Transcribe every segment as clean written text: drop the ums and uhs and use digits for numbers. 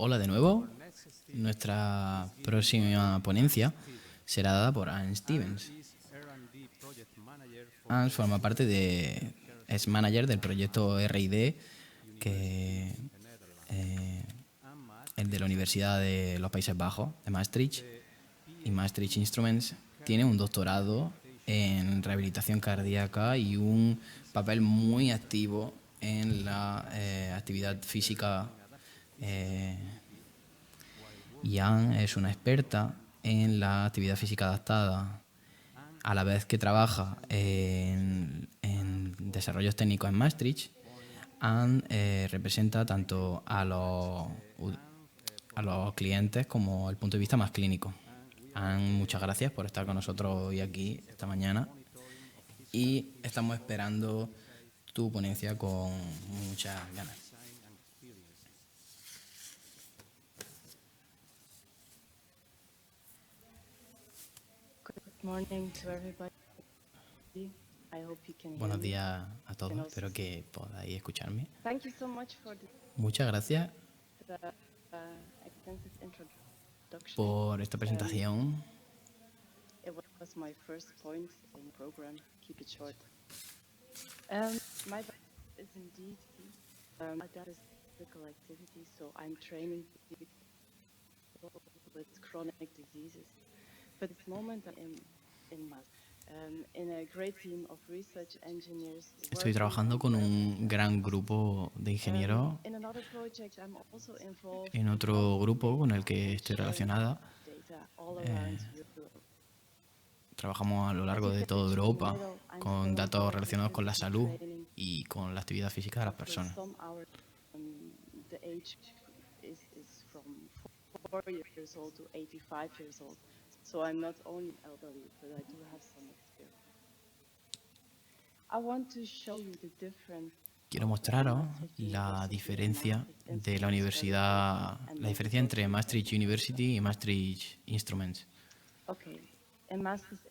Hola de nuevo. Nuestra próxima ponencia será dada por Anne Stevens. Anne forma parte es manager del proyecto R&D, que el de la Universidad de los Países Bajos, de Maastricht, y Maastricht Instruments. Tiene un doctorado en rehabilitación cardíaca y un papel muy activo en la actividad física. Anne es una experta en la actividad física adaptada, a la vez que trabaja en desarrollos técnicos en Maastricht. Anne representa tanto a los clientes como el punto de vista más clínico. Anne, muchas gracias por estar con nosotros hoy aquí, esta mañana, y estamos esperando tu ponencia con muchas ganas. Buenos días a todos, espero que podáis escucharme. Muchas gracias por esta presentación. Estoy trabajando con un gran grupo de ingenieros. En otro grupo con el que estoy relacionada, trabajamos a lo largo de toda Europa con datos relacionados con la salud y con la actividad física de las personas. Quiero mostraros la diferencia de la universidad, la diferencia entre Maastricht University y Maastricht Instruments. En Maastricht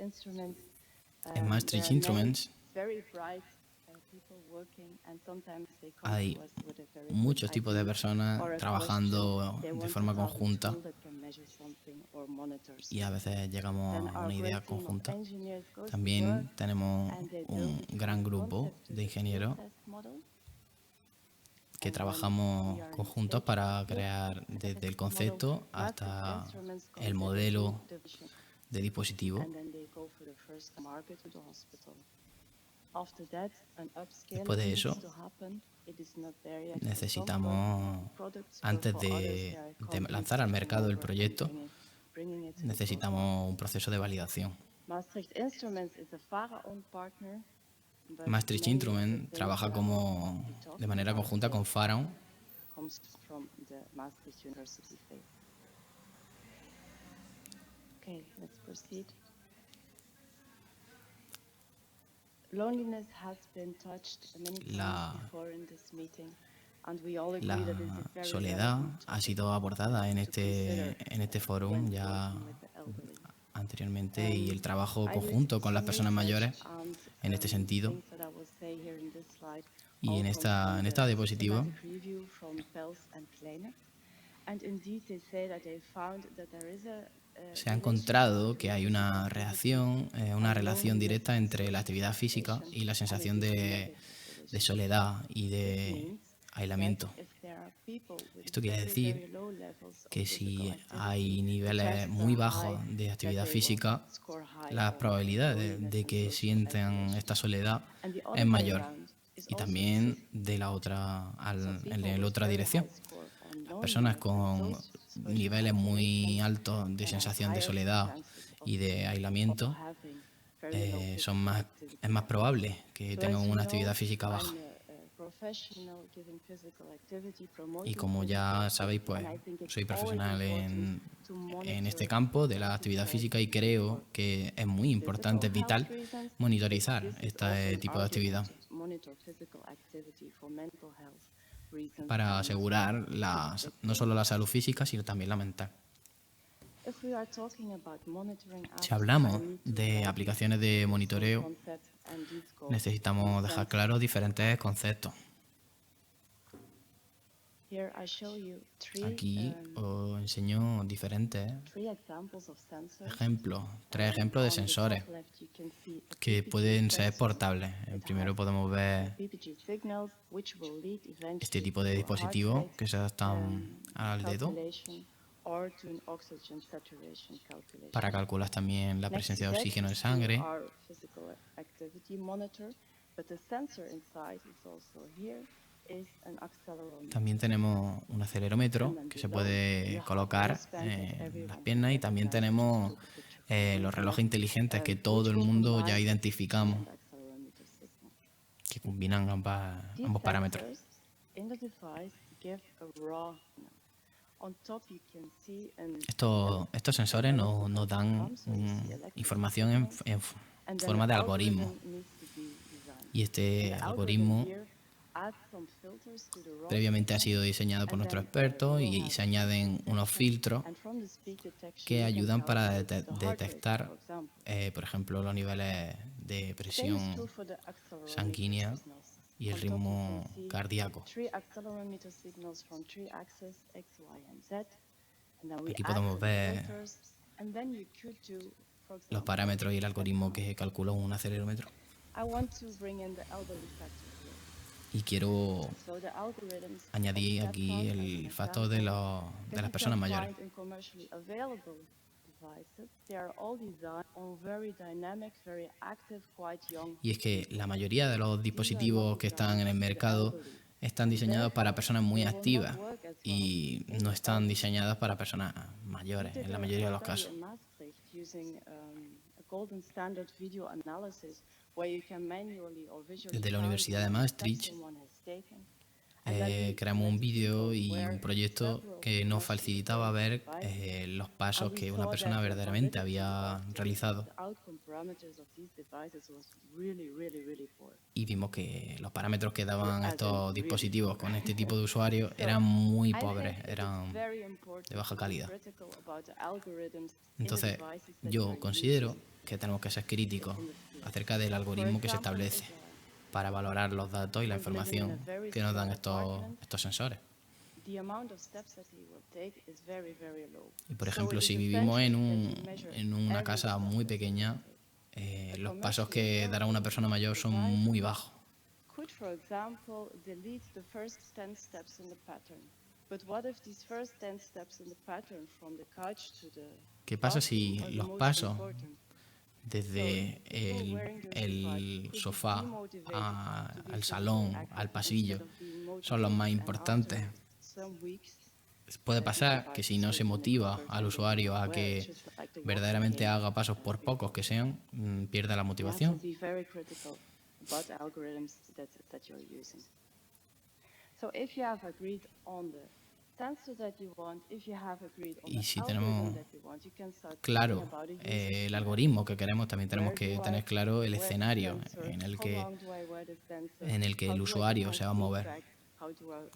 Instruments hay muchos tipos de personas trabajando de forma conjunta y a veces llegamos a una idea conjunta. También tenemos un gran grupo de ingenieros que trabajamos conjuntos para crear desde el concepto hasta el modelo de dispositivo. Después de eso, necesitamos, antes de lanzar al mercado el proyecto, necesitamos un proceso de validación. Maastricht Instruments trabaja de manera conjunta con Pharaon. La soledad ha sido abordada en este foro ya anteriormente, y el trabajo conjunto con las personas mayores en este sentido. Y en esta diapositiva se ha encontrado que hay una relación directa entre la actividad física y la sensación de soledad y de aislamiento. Esto quiere decir que si hay niveles muy bajos de actividad física, la probabilidad de que sientan esta soledad es mayor. Y también en la otra dirección. Las personas con niveles muy altos de sensación de soledad y de aislamiento es más probable que tengan una actividad física baja. Y como ya sabéis, pues soy profesional en este campo de la actividad física y creo que es muy importante, es vital, monitorizar este tipo de actividad para asegurar no solo la salud física, sino también la mental. Si hablamos de aplicaciones de monitoreo, necesitamos dejar claros diferentes conceptos. Aquí os enseño diferentes ejemplos, 3 ejemplos de sensores que pueden ser portables. Primero podemos ver este tipo de dispositivos que se adaptan al dedo para calcular también la presencia de oxígeno en sangre. También tenemos un acelerómetro que se puede colocar en las piernas y también tenemos los relojes inteligentes que todo el mundo ya identificamos, que combinan ambos parámetros. Estos sensores nos dan información en forma de algoritmo. Y este algoritmo previamente ha sido diseñado por nuestros expertos y se añaden unos filtros que ayudan para detectar, por ejemplo, los niveles de presión sanguínea y el ritmo cardíaco. Aquí podemos ver los parámetros y el algoritmo que calcula un acelerómetro. Y quiero añadir aquí el factor de las personas mayores. Y es que la mayoría de los dispositivos que están en el mercado están diseñados para personas muy activas y no están diseñados para personas mayores, en la mayoría de los casos. Desde la Universidad de Maastricht creamos un vídeo y un proyecto que nos facilitaba ver los pasos que una persona verdaderamente había realizado. Y vimos que los parámetros que daban estos dispositivos con este tipo de usuarios eran muy pobres, eran de baja calidad. Entonces, yo considero que tenemos que ser críticos acerca del algoritmo que se establece para valorar los datos y la información que nos dan estos sensores. Y por ejemplo, si vivimos en una casa muy pequeña, los pasos que dará una persona mayor son muy bajos. ¿Qué pasa si los pasos desde el sofá al salón, al pasillo, son los más importantes? Puede pasar que si no se motiva al usuario a que verdaderamente haga pasos, por pocos que sean, pierda la motivación. Y si tenemos claro el algoritmo que queremos, también tenemos que tener claro el escenario en el que el usuario se va a mover.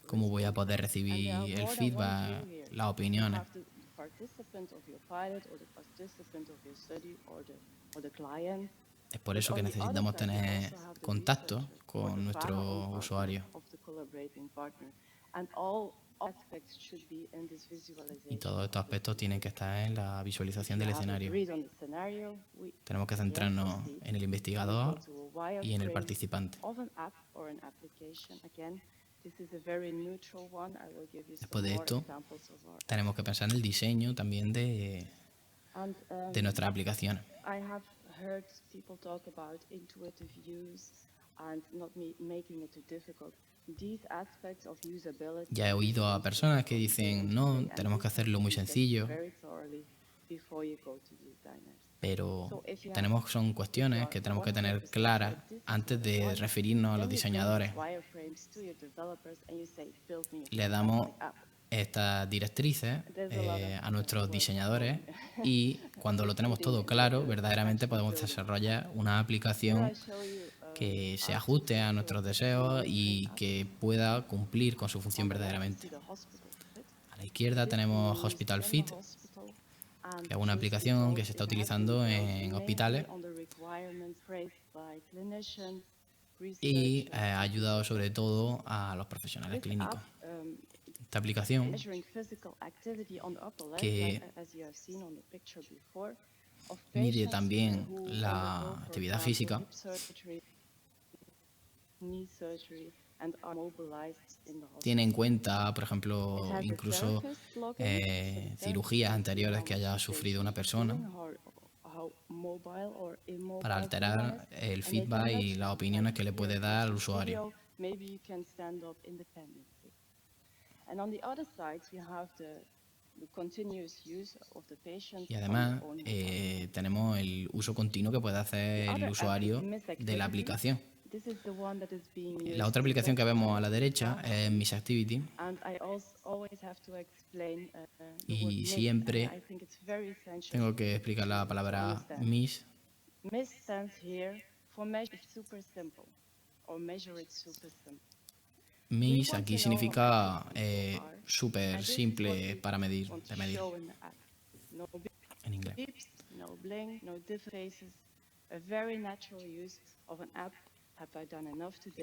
Cómo voy a poder recibir el feedback, las opiniones. Es por eso que necesitamos tener contacto con nuestro usuario. Y todos estos aspectos tienen que estar en la visualización del escenario. Tenemos que centrarnos en el investigador y en el participante. Después de esto, tenemos que pensar en el diseño también de nuestras aplicaciones. Ya he oído a personas que dicen, no, tenemos que hacerlo muy sencillo, pero son cuestiones que tenemos que tener claras antes de referirnos a los diseñadores. Le damos estas directrices a nuestros diseñadores y cuando lo tenemos todo claro, verdaderamente podemos desarrollar una aplicación que se ajuste a nuestros deseos y que pueda cumplir con su función verdaderamente. A la izquierda tenemos Hospital Fit, que es una aplicación que se está utilizando en hospitales y ha ayudado sobre todo a los profesionales clínicos. Esta aplicación que mide también la actividad física tiene en cuenta, por ejemplo, incluso cirugías anteriores que haya sufrido una persona para alterar el feedback y las opiniones que le puede dar al usuario. Y además tenemos el uso continuo que puede hacer el usuario de la aplicación. La otra aplicación que vemos a la derecha es Miss Activity. Y siempre tengo que explicar la palabra Miss. Miss aquí significa súper simple para medir, de medir, en inglés.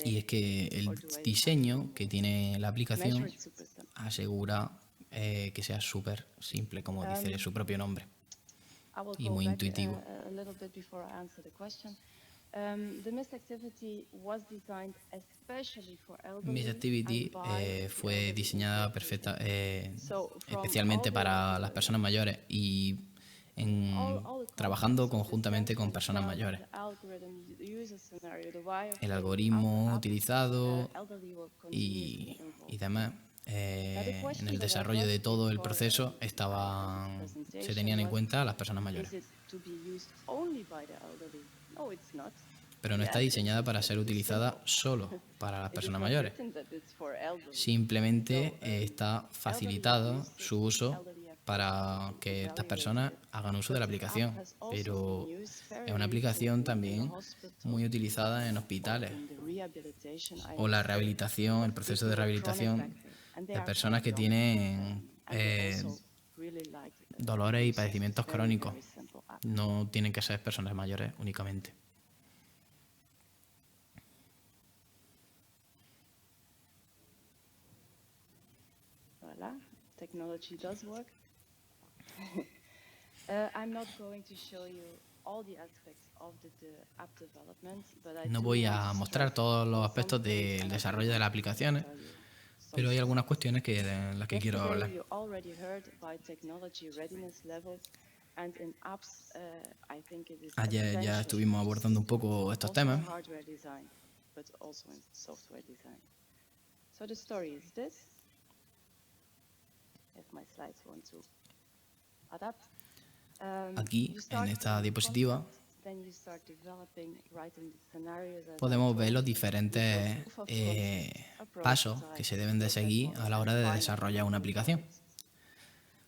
Y es que el diseño que tiene la aplicación asegura que sea súper simple, como dice su propio nombre, y muy intuitivo. Miss Activity fue diseñada especialmente para las personas mayores y trabajando conjuntamente con personas mayores. El algoritmo utilizado y demás en el desarrollo de todo el proceso se tenían en cuenta las personas mayores. Pero no está diseñada para ser utilizada solo para las personas mayores. Simplemente está facilitado su uso para que estas personas hagan uso de la aplicación. Pero es una aplicación también muy utilizada en hospitales o la rehabilitación, el proceso de rehabilitación de personas que tienen dolores y padecimientos crónicos. No tienen que ser personas mayores únicamente. Technology does work. I'm not going to show you all the aspects of the app development, but no voy a mostrar todos los aspectos del desarrollo de las aplicaciones, pero hay algunas cuestiones en las que quiero hablar. Ayer ya estuvimos abordando un poco estos temas. Aquí, en esta diapositiva, podemos ver los diferentes pasos que se deben de seguir a la hora de desarrollar una aplicación.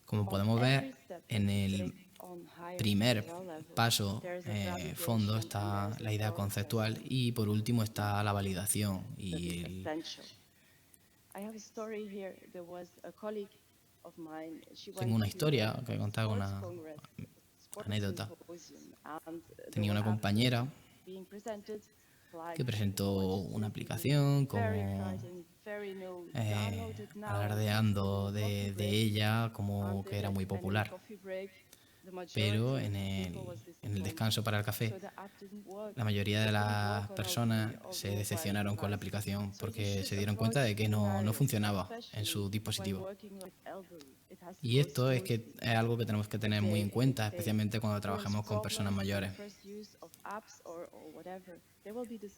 Como podemos ver, en el primer paso, fondo, está la idea conceptual y por último está la validación y tengo una historia que contar, una anécdota. Tenía una compañera que presentó una aplicación alardeando de ella como que era muy popular. Pero en el descanso para el café, la mayoría de las personas se decepcionaron con la aplicación porque se dieron cuenta de que no funcionaba en su dispositivo. Y esto es algo que tenemos que tener muy en cuenta, especialmente cuando trabajamos con personas mayores.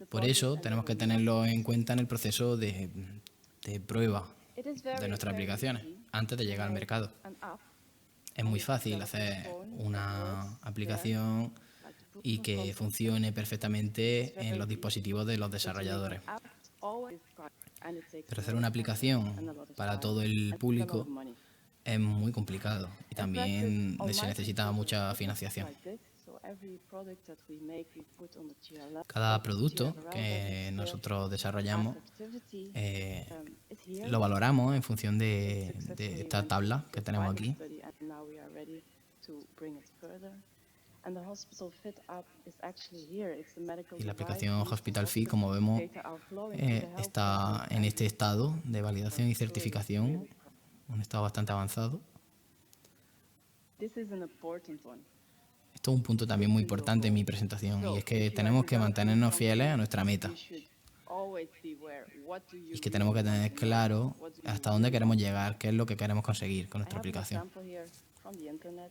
Por eso tenemos que tenerlo en cuenta en el proceso de prueba de nuestras aplicaciones antes de llegar al mercado. Es muy fácil hacer una aplicación y que funcione perfectamente en los dispositivos de los desarrolladores. Pero hacer una aplicación para todo el público es muy complicado y también se necesita mucha financiación. Cada producto que nosotros desarrollamos lo valoramos en función de esta tabla que tenemos aquí. Y la aplicación Hospital Fit, como vemos, está en este estado de validación y certificación un estado bastante avanzado. This is an important one. Esto es un punto también muy importante en mi presentación, y es que tenemos que mantenernos fieles a nuestra meta. You should always be aware what do Y you es que tenemos que really tener want, claro what do you hasta dónde really queremos want. llegar, qué es lo que queremos conseguir con I nuestra have an aplicación. example here from the internet.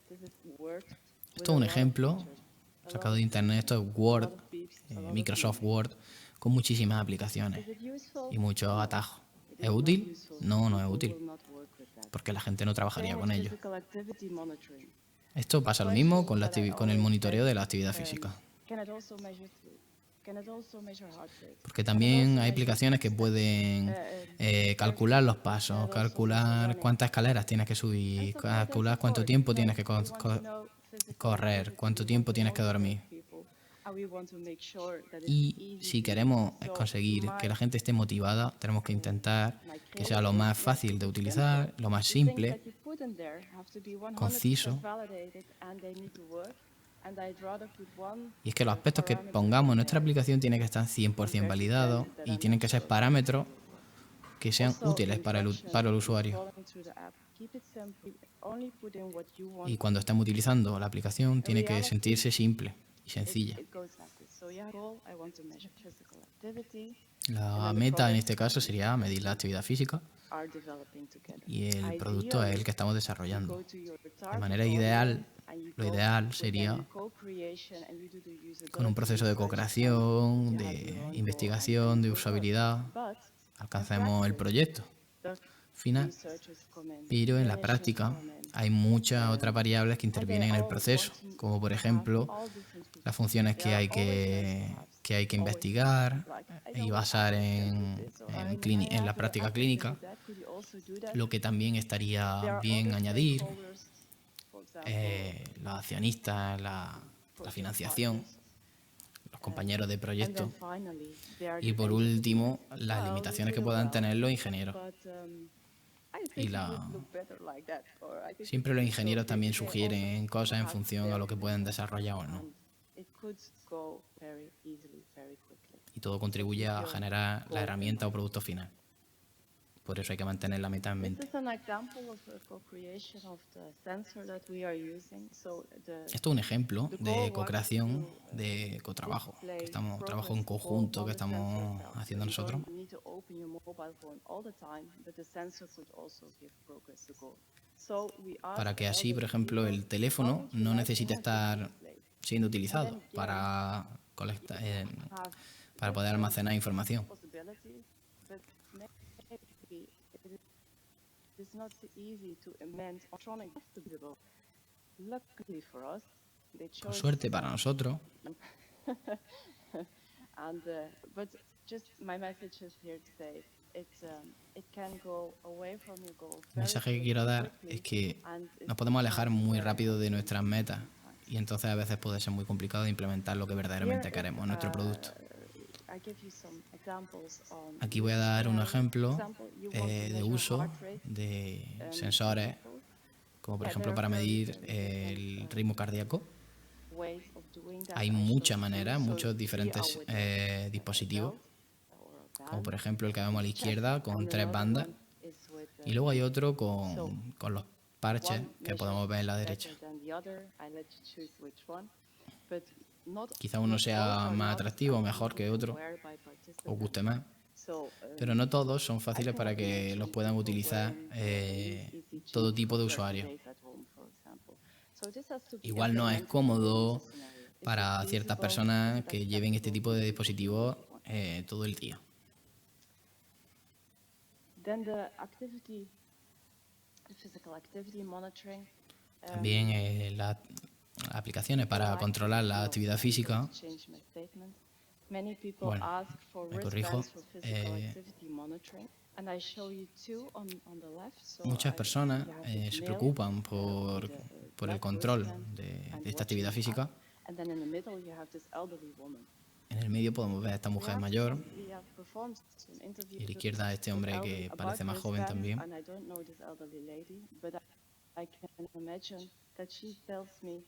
This is Word with Esto a es un lot of ejemplo features, a sacado lot de of internet. Esto es a Word, lot of beeps, a lot of Microsoft menus. Word, con muchísimas aplicaciones Is it useful? y muchos No, atajos. it ¿Es is not útil? useful. No, no es People útil, will not work with that. porque la gente no Same trabajaría with con ello. physical activity monitoring. Esto pasa lo mismo con, con el monitoreo de la actividad física, Can it also measure heart rate? porque Can it también also hay measure aplicaciones que steps? pueden calcular los pasos, calcular cuántas escaleras tienes que subir, calcular cuánto tiempo tienes que correr, cuánto tiempo tienes que dormir. Y si queremos conseguir que la gente esté motivada, tenemos que intentar que sea lo más fácil de utilizar, lo más simple, conciso. Y es que los aspectos que pongamos en nuestra aplicación tienen que estar 100% validados y tienen que ser parámetros que sean útiles para el usuario. Y cuando estemos utilizando la aplicación, tiene que sentirse simple y sencilla. La meta en este caso sería medir la actividad física, y el producto es el que estamos desarrollando. De manera ideal, lo ideal sería con un proceso de co-creación, de investigación, de usabilidad, alcancemos el proyecto final. Pero en la práctica hay muchas otras variables que intervienen en el proceso, como por ejemplo las funciones que hay que investigar y basar en la práctica clínica. Lo que también estaría bien añadir, los accionistas, la financiación, los compañeros de proyecto y por último las limitaciones que puedan tener los ingenieros. Siempre los ingenieros también sugieren cosas en función a lo que pueden desarrollar o no. Y todo contribuye a generar la herramienta o producto final. Por eso hay que mantener la meta en mente. Esto es un ejemplo de co-creación, de co-trabajo, trabajo en conjunto que estamos haciendo nosotros. Para que así, por ejemplo, el teléfono no necesite estar siendo utilizado para poder almacenar información. Por suerte para nosotros, el mensaje que quiero dar es que nos podemos alejar muy rápido de nuestras metas y entonces a veces puede ser muy complicado de implementar lo que verdaderamente queremos en nuestro producto. Aquí voy a dar un ejemplo de uso de sensores, como por ejemplo para medir el ritmo cardíaco. Hay muchas maneras, muchos diferentes dispositivos, como por ejemplo el que vemos a la izquierda con 3 bandas, y luego hay otro con los parches que podemos ver en la derecha. Quizá uno sea más atractivo o mejor que otro, o guste más, pero no todos son fáciles para que los puedan utilizar todo tipo de usuarios. Igual no es cómodo para ciertas personas que lleven este tipo de dispositivos todo el día. También las aplicaciones para controlar la actividad física. Bueno, me corrijo. Muchas personas se preocupan por el control de esta actividad física. En el medio podemos ver a esta mujer mayor y a la izquierda a este hombre que parece más joven también. I can imagine that she tells me,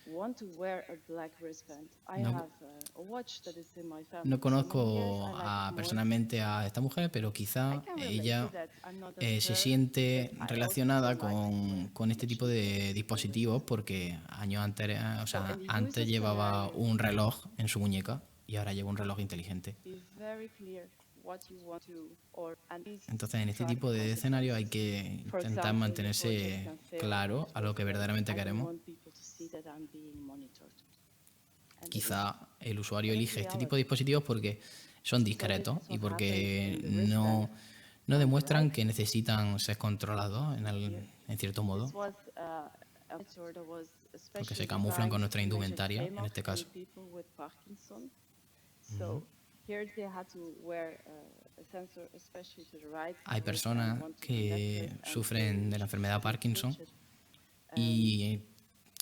want to wear a black wristband. I No, have a watch that is in my no family so many years. conozco I like it more. personalmente a esta mujer, pero I quizá can relate to ella that. I'm not a se her, but siente I also relacionada like to wear con este tipo actually a de black dispositivos wristband. porque años antes, o So sea, in the antes user llevaba scenario, un reloj en su muñeca y ahora lleva un reloj inteligente. be very clear what you want to do, or at least Entonces, en este track tipo de escenario hay consequences. que For intentar example, your project mantenerse can fail claro a lo que because verdaderamente I don't queremos. want people to see that I'm being monitored. And it is, Quizá el usuario it is elige este tipo de reality. dispositivos porque son So this discretos is y what happens porque in the wristband no on the demuestran right. que necesitan ser controlados Here, en cierto this modo, was a monitor that was porque se especially camuflan con designed nuestra to measure the indumentaria, en AMOF este in caso. people with Parkinson. So here they had to wear a sensor, especially to the right Hay wrist and personas one to the left que wrist, and sufren de la enfermedad should Parkinson switch it. y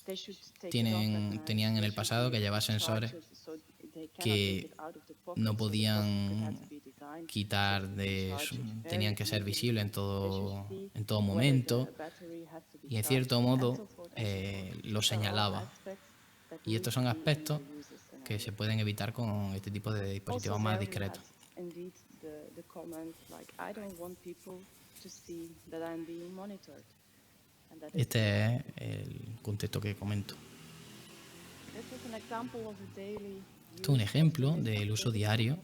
They should take it off at night. tenían en They el should pasado que llevar charge sensores it, so they cannot take it que out of the pocket. no So the pocket had to podían be designed so quitar that you can charge it tenían very que ser easily. visibles They should see en todo whether momento the battery has to be y en charged, cierto and modo so forth and so forth. lo These are all señalaba. aspects that Y need estos to son be in aspectos the user que se scenario. pueden evitar con este tipo de Also dispositivos más there we had discretos. indeed the comment like, I don't want people to see that I'm being monitored. And that is Este es el contexto que comento. this is an example of a daily Esto es un use ejemplo of the del uso activity. diario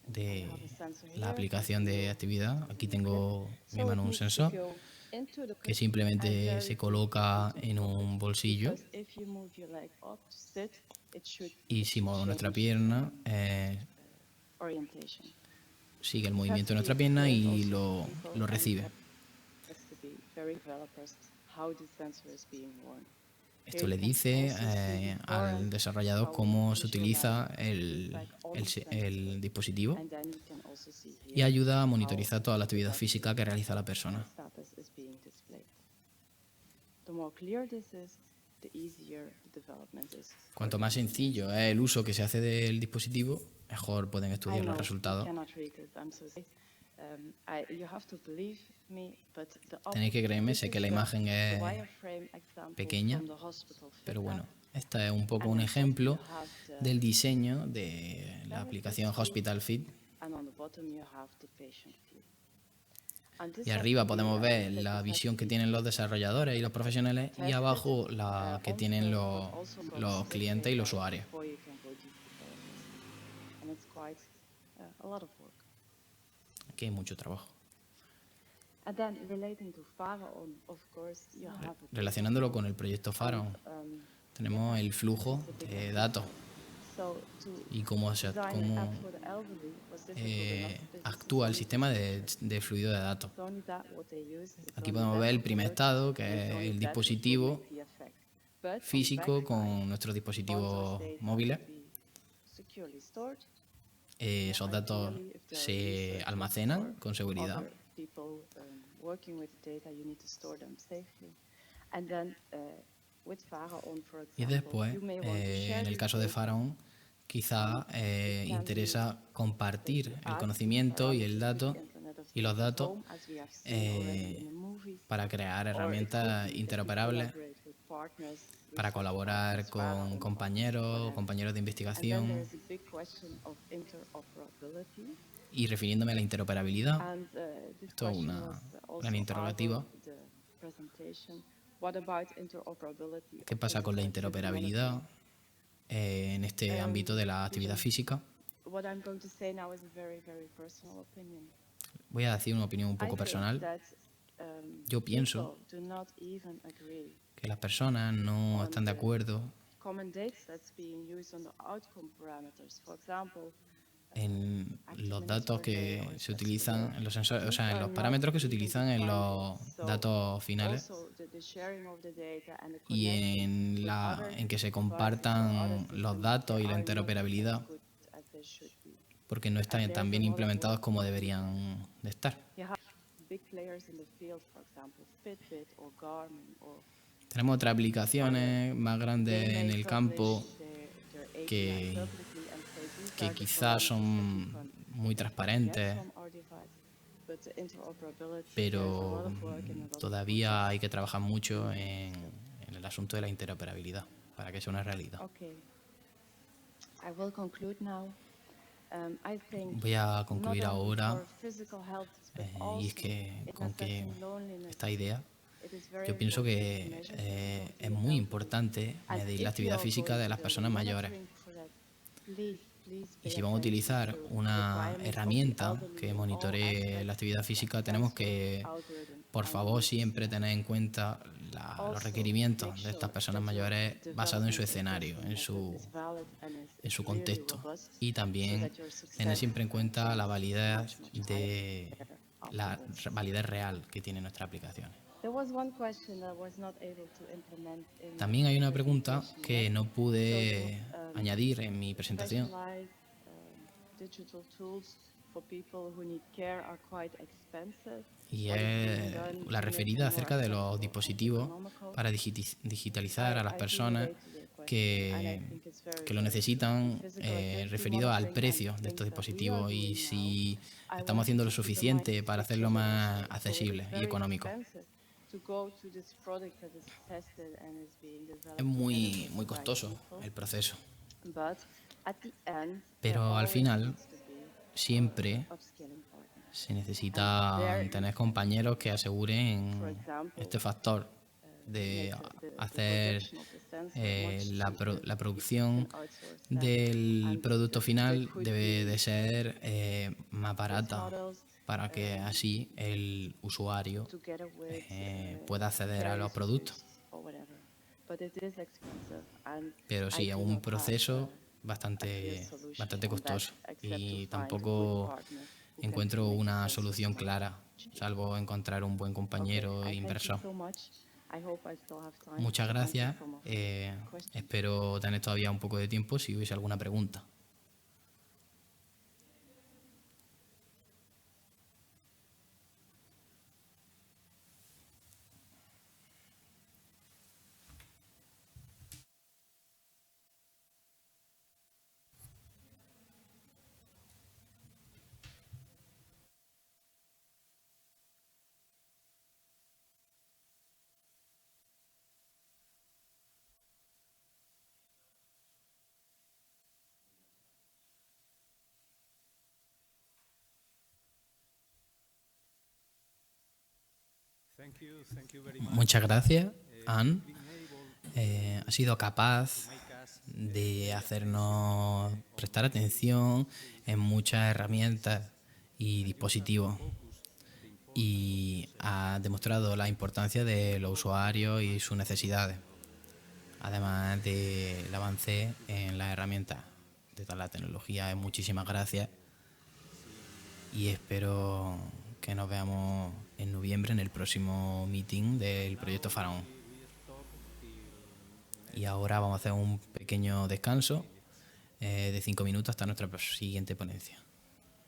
I de have a sensor la here, aplicación you de actividad. Aquí tengo en mi so it mano un needs to sensor go into the que pocket and simplemente very se quickly coloca into the en pocket. un bolsillo Because if you move your leg up to sit, it should y si muevo nuestra change pierna, orientation. sigue el This has movimiento to de be nuestra pierna explained y also to people, lo and recibe. has to be very developers how the sensor is being worn. Esto Here le you can dice also see before al and desarrollador how cómo se visualize utiliza the feedback on the sensor. el dispositivo And then you can also see y here ayuda a how monitorizar toda la the actividad battery física que realiza la persona. status is being displayed. The more clear this is, the easier the development is. Cuanto más sencillo es el uso que se hace del dispositivo, mejor pueden I estudiar los know you resultados. cannot read it. I'm so sorry. You have to believe me, but the Tenéis que creerme, this sé is que la imagen the es wireframe example pequeña, from the hospital pero FitLab. bueno, este es un poco And un on top you ejemplo have the del diseño de la benefit aplicación field, Hospital Fit. and on the bottom you have the patient field. And this Y has arriba to be, podemos ver this la has to visión que be tienen los desarrolladores y los profesionales y tested, abajo la que on tienen first, but also los from clientes y los data usuarios. before you can go deeper for this. And it's quite a lot of work. Aquí hay mucho trabajo. And then relating to Pharaon, of course, you have a Relacionándolo con el proyecto Pharaon, tenemos el flujo de datos so to y cómo design an app for the elderly was difficult enough. This is actúa el only sistema de fluido de datos. it's only that what they use. It's Aquí only podemos that ver el what primer works, estado, que and it's es only el that which will dispositivo make the effect. But on the físico backside, con nuestros dispositivos sponsors' data móviles. has to be securely stored. Esos datos Ideally, if there are se researchers almacenan or con seguridad. other people working with the data, you need to store them safely. And then with Pharaon, for Y example, después, you may want to share en el this caso de data. Pharaon, quizá interesa compartir el Ask conocimiento y el parameters with dato the Internet of y los Things at datos home, as we have seen already in the movies. para crear Or it could herramientas be that you interoperables, collaborate with partners, para research colaborar partners, con Pharaon compañeros partners, de and then investigación. there's a big question of interoperability. Y refiriéndome a la interoperabilidad, And this esto es question una was also gran interrogativa. out of the presentation. What about interoperability ¿Qué of pasa con la physical activity interoperabilidad monitoring? en este ámbito de la actividad física? What I'm going to say now is a very, very personal opinion. Voy a decir una opinión un I poco think personal. that Yo pienso people do not even agree. que las personas no están de acuerdo Common dates that's being used on the outcome parameters. For example, en los datos que se utilizan, en los sensores, o sea, en are los not parámetros que se even utilizan en los defined. So datos finales also the sharing of the data and the y connection with other en que se devices or other compartan los systems, datos y they la are not interoperabilidad, as good as they should be. porque no están And tan there's a bien lot of implementados work como to do. deberían de estar. You have big players in the field, for example, Fitbit or Garmin or Tenemos otras aplicaciones más they grandes en may el campo publish their API que, publicly and say these que are the quizás parameters that you son can muy get transparentes from our device. pero todavía hay que trabajar mucho en el asunto de la interoperabilidad para que sea una realidad. Voy a concluir ahora, y es que con que esta idea, yo pienso que es muy importante medir la actividad física de las personas mayores. Y si vamos a utilizar una herramienta que monitoree la actividad física, tenemos que, por favor, siempre tener en cuenta los requerimientos de estas personas mayores basados en su escenario, en su contexto. Y también tener siempre en cuenta la validez real que tiene nuestra aplicación. También hay una pregunta que no pude añadir en mi presentación, y es la referida acerca de los dispositivos para digitalizar a las personas que lo necesitan, referido al precio de estos dispositivos y si estamos haciendo lo suficiente para hacerlo más accesible y económico. Es muy costoso el proceso, pero al final siempre se necesita tener compañeros que aseguren este factor de hacer la producción del producto final debe de ser más barata para que así el usuario pueda acceder a los productos. Pero sí, es un proceso bastante costoso y tampoco encuentro una solución clara, salvo encontrar un buen compañero e inversor. Muchas gracias. Espero tener todavía un poco de tiempo si hubiese alguna pregunta. Muchas gracias, Anne. Ha sido capaz de hacernos prestar atención en muchas herramientas y dispositivos y ha demostrado la importancia de los usuarios y sus necesidades, además del avance en las herramientas de toda la tecnología. Muchísimas gracias y espero que nos veamos en noviembre en el próximo meeting del proyecto Faraón. Y ahora vamos a hacer un pequeño descanso de 5 minutos hasta nuestra siguiente ponencia.